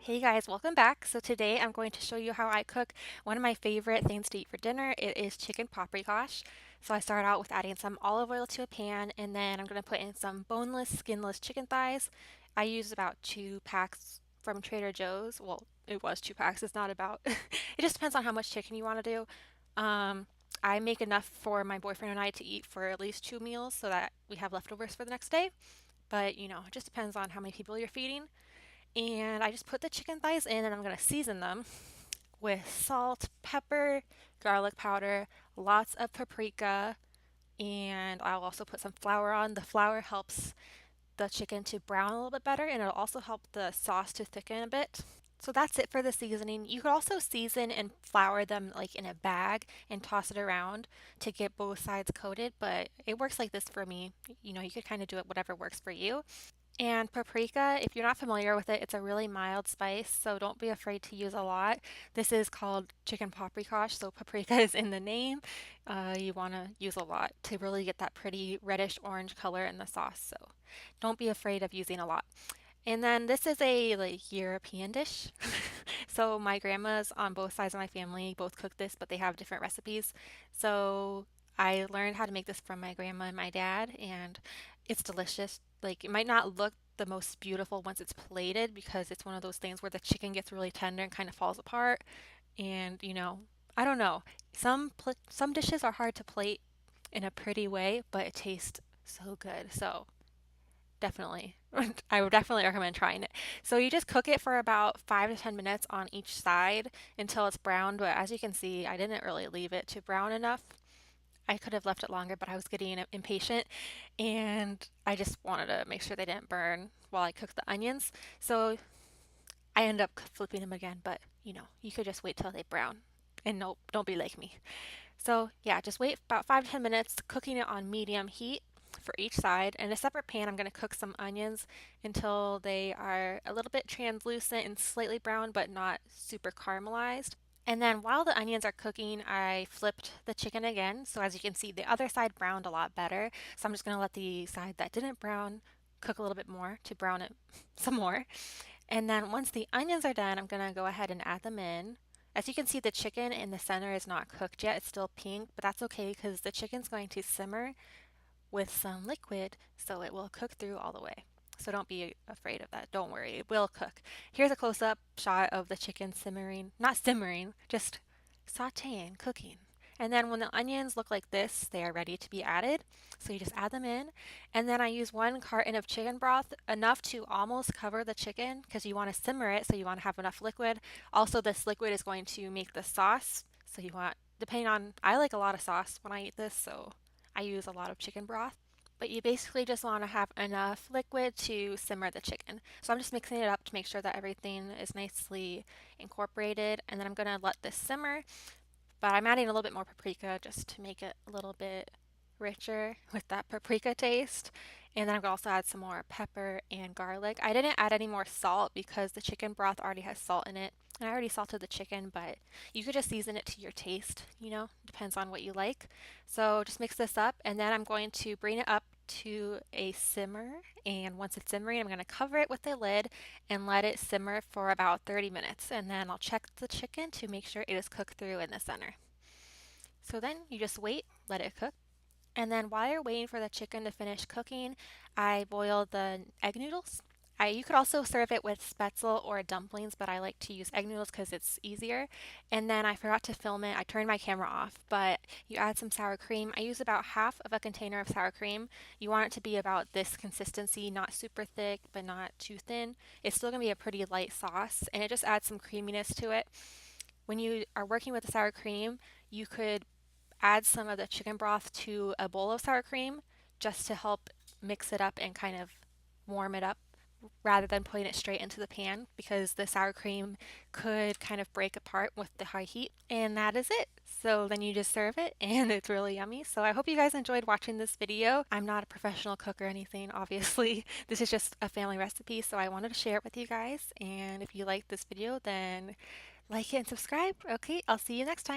Hey guys, welcome back. So today I'm going to show you how I cook one of my favorite things to eat for dinner. It is chicken paprikash. So I start out with adding some olive oil to a pan, and then I'm going to put in some boneless, skinless chicken thighs. I use about 2 packs from Trader Joe's. Well, it was 2 packs. It's not about, it just depends on how much chicken you want to do. I make enough for my boyfriend and I to eat for at least 2 meals so that we have leftovers for the next day. But it just depends on how many people you're feeding. And I just put the chicken thighs in and I'm going to season them with salt, pepper, garlic powder, lots of paprika, and I'll also put some flour on. The flour helps the chicken to brown a little bit better and it'll also help the sauce to thicken a bit. So that's it for the seasoning. You could also season and flour them like in a bag and toss it around to get both sides coated, but it works like this for me. You could kind of do it whatever works for you. And paprika, if you're not familiar with it, it's a really mild spice, so don't be afraid to use a lot. This is called chicken paprikash, so paprika is in the name. You want to use a lot to really get that pretty reddish orange color in the sauce, so don't be afraid of using a lot. And then this is a like European dish. So my grandmas on both sides of my family both cook this, but they have different recipes. So I learned how to make this from my grandma and my dad, and it's delicious. Like it might not look the most beautiful once it's plated because it's one of those things where the chicken gets really tender and kind of falls apart. And I don't know. Some dishes are hard to plate in a pretty way, but it tastes so good. So definitely. I would definitely recommend trying it. So you just cook it for about 5 to 10 minutes on each side until it's browned. But as you can see, I didn't really leave it to brown enough. I could have left it longer, but I was getting impatient and I just wanted to make sure they didn't burn while I cooked the onions. So I end up flipping them again, but you could just wait till they brown. And nope, don't be like me. So yeah, just wait about 5 to 10 minutes, cooking it on medium heat for each side. In a separate pan, I'm going to cook some onions until they are a little bit translucent and slightly brown, but not super caramelized. And then while the onions are cooking, I flipped the chicken again. So as you can see, the other side browned a lot better. So I'm just going to let the side that didn't brown cook a little bit more to brown it some more. And then once the onions are done, I'm going to go ahead and add them in. As you can see, the chicken in the center is not cooked yet. It's still pink, but that's okay because the chicken's going to simmer with some liquid so it will cook through all the way. So don't be afraid of that. Don't worry, it will cook. Here's a close-up shot of the chicken simmering, not simmering, just sauteing, cooking. And then when the onions look like this, they are ready to be added. So you just add them in. And then I use 1 carton of chicken broth, enough to almost cover the chicken because you want to simmer it, so you want to have enough liquid. Also, this liquid is going to make the sauce. So you want, depending on, I like a lot of sauce when I eat this, so I use a lot of chicken broth. But you basically just want to have enough liquid to simmer the chicken. So I'm just mixing it up to make sure that everything is nicely incorporated. And then I'm going to let this simmer. But I'm adding a little bit more paprika just to make it a little bit richer with that paprika taste. And then I'm going to also add some more pepper and garlic. I didn't add any more salt because the chicken broth already has salt in it. And I already salted the chicken, but you could just season it to your taste, depends on what you like. So just mix this up, and then I'm going to bring it up to a simmer. And once it's simmering, I'm going to cover it with a lid and let it simmer for about 30 minutes. And then I'll check the chicken to make sure it is cooked through in the center. So then you just wait, let it cook. And then while you're waiting for the chicken to finish cooking, I boil the egg noodles. You could also serve it with spetzel or dumplings, but I like to use egg noodles because it's easier. And then I forgot to film it. I turned my camera off, but you add some sour cream. I use about half of a container of sour cream. You want it to be about this consistency, not super thick, but not too thin. It's still going to be a pretty light sauce, and it just adds some creaminess to it. When you are working with the sour cream, you could add some of the chicken broth to a bowl of sour cream just to help mix it up and kind of warm it up rather than putting it straight into the pan because the sour cream could kind of break apart with the high heat. And that is it. So then you just serve it and it's really yummy. So I hope you guys enjoyed watching this video. I'm not a professional cook or anything, obviously. This is just a family recipe, so I wanted to share it with you guys. And if you like this video, then like it and subscribe. Okay, I'll see you next time.